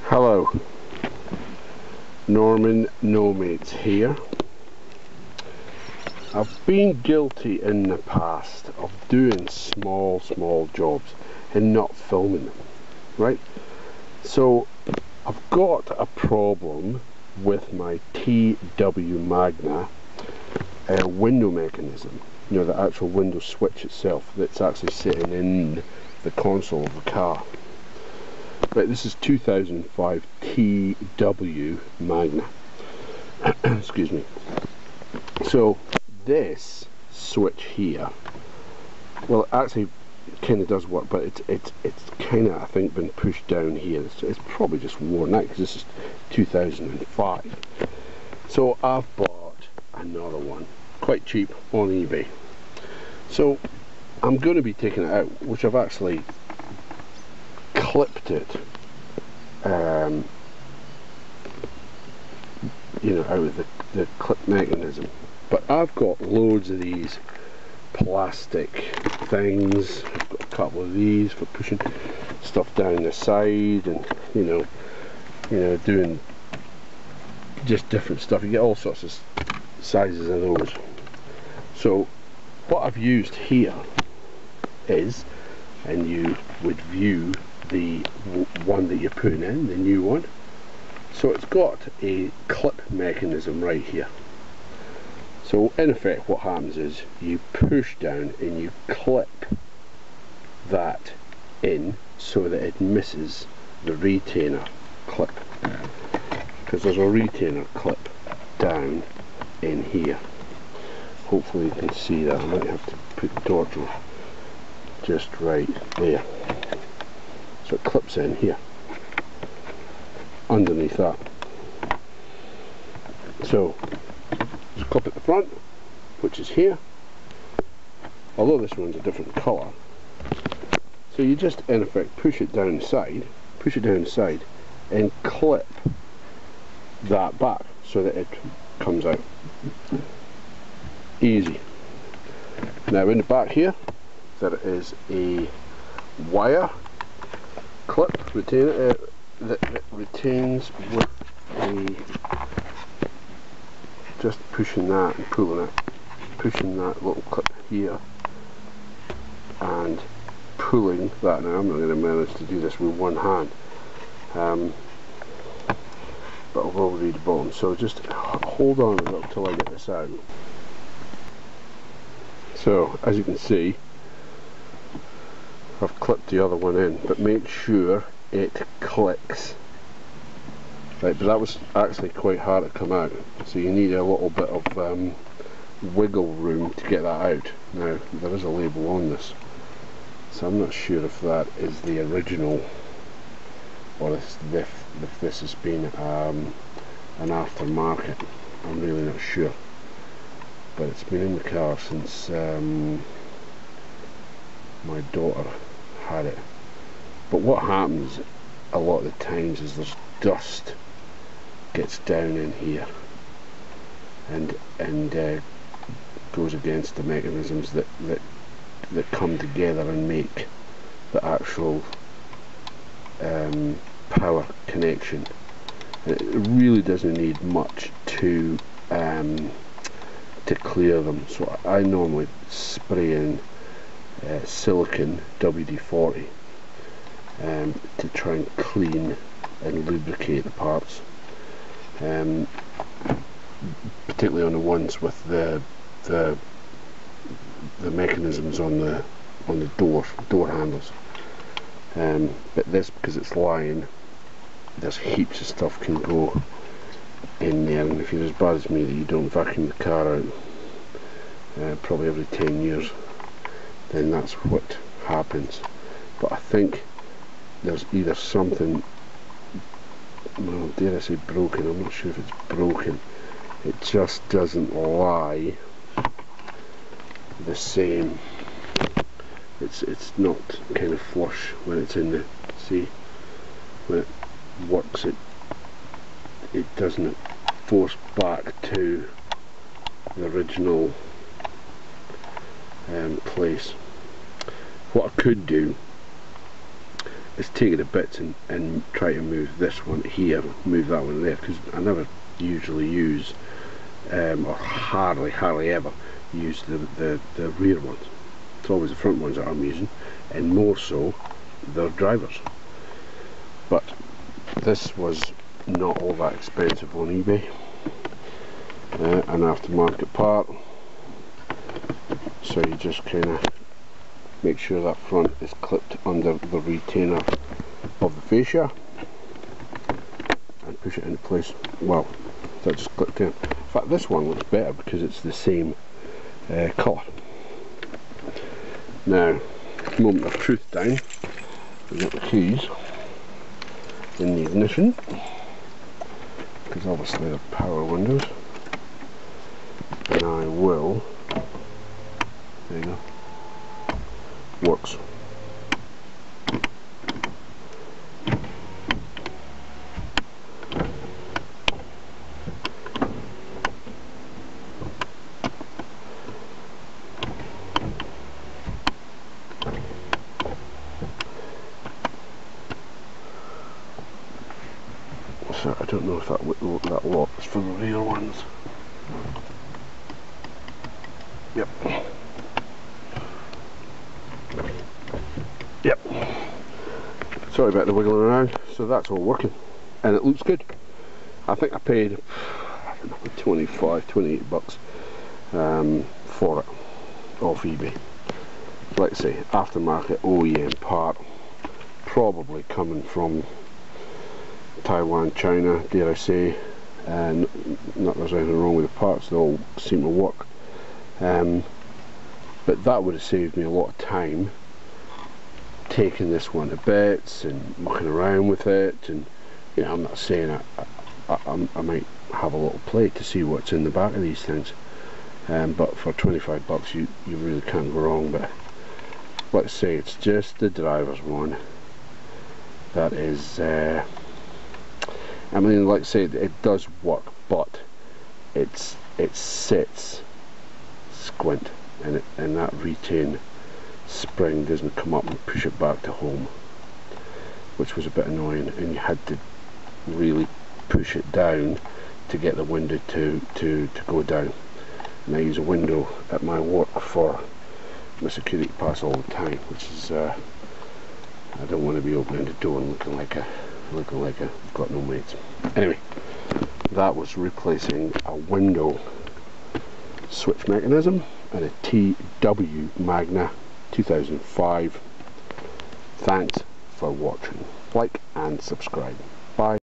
Hello, Norman No Mates here. I've been guilty in the past of doing small jobs and not filming them, right? So I've got a problem with my TW Magna window mechanism, you know, the actual window switch itself that's actually sitting in the console of the car. Right, this is 2005 TW Magna. Excuse me. So this switch here, well, actually it kind of does work, but it's kind of, I think, been pushed down here. It's probably just worn out because this is 2005. So I've bought another one, quite cheap, on eBay. So I'm going to be taking it out, which I've actually clipped it, you know, out of the clip mechanism. But I've got loads of these plastic things. I've got a couple of these for pushing stuff down the side, and you know, doing just different stuff. You get all sorts of sizes of those. So what I've used here is, and you would view the one that you're putting in, the new one. So it's got a clip mechanism right here. So in effect what happens is you push down and you clip that in so that it misses the retainer clip, because there's a retainer clip down in here. Hopefully you can see that. I might have to put the torch on just right there. So it clips in here underneath that. So there's a clip at the front, which is here, although this one's a different colour. So you just in effect push it down the side, and clip that back so that it comes out easy. Now in the back here there is a wire clip retainer that retains with a, just pushing that and pulling it, pushing that little clip here and pulling that. Now I'm not going to manage to do this with one hand, but I will read the bottom, so just hold on a little till I get this out. So as you can see, I've clipped the other one in, but make sure it clicks. Right, but that was actually quite hard to come out, so you need a little bit of wiggle room to get that out. Now there is a label on this, so I'm not sure if that is the original or if this has been an aftermarket. I'm really not sure, but it's been in the car since my daughter had it. But what happens a lot of the times is there's dust gets down in here and goes against the mechanisms that come together and make the actual power connection. It really doesn't need much to clear them. So I normally spray in silicone WD-40 to try and clean and lubricate the parts, particularly on the ones with the mechanisms on the door handles. But this, because it's lying, there's heaps of stuff can go in there, and if you're as bad as me that you don't vacuum the car out probably every 10 years, then that's what happens. But I think there's either something, well, dare I say broken, I'm not sure if it's broken, it just doesn't lie the same. It's not kind of flush when it's in the, see, when it works, it doesn't force back to the original place. What I could do is take it to bits and try to move this one here, move that one there, because I never usually use or hardly ever use the rear ones. It's always the front ones that I'm using, and more so their drivers. But this was not all that expensive on eBay, an aftermarket part, so you just kind of make sure that front is clipped under the retainer of the fascia and push it into place. Well, that just clipped in. In fact, this one looks better because it's the same colour. Now, moment of truth down. We've got the keys in the ignition, because obviously they're power windows, and I will, there you go, works. So I don't know if that locks for the rear ones. Yep. Yep. Sorry about the wiggling around. So that's all working, and it looks good. I think I paid, I don't know, 25, 28 bucks for it off eBay. Like I say, aftermarket OEM part, probably coming from Taiwan, China, dare I say, and not there's anything wrong with the parts, they all seem to work, but that would have saved me a lot of time taking this one to bits and mucking around with it. And you know, I'm not saying I might have a little play to see what's in the back of these things, but for 25 bucks you really can't go wrong. But let's say it's just the driver's one that is I mean, like I say, it does work, but it sits squint, and that retain spring doesn't come up and push it back to home, which was a bit annoying, and you had to really push it down to get the window to go down. And I use a window at my work for my security pass all the time, which is I don't want to be opening the door and looking like I've got no mates. Anyway, that was replacing a window switch mechanism and a TW Magna 2005. Thanks for watching. Like and subscribe. Bye.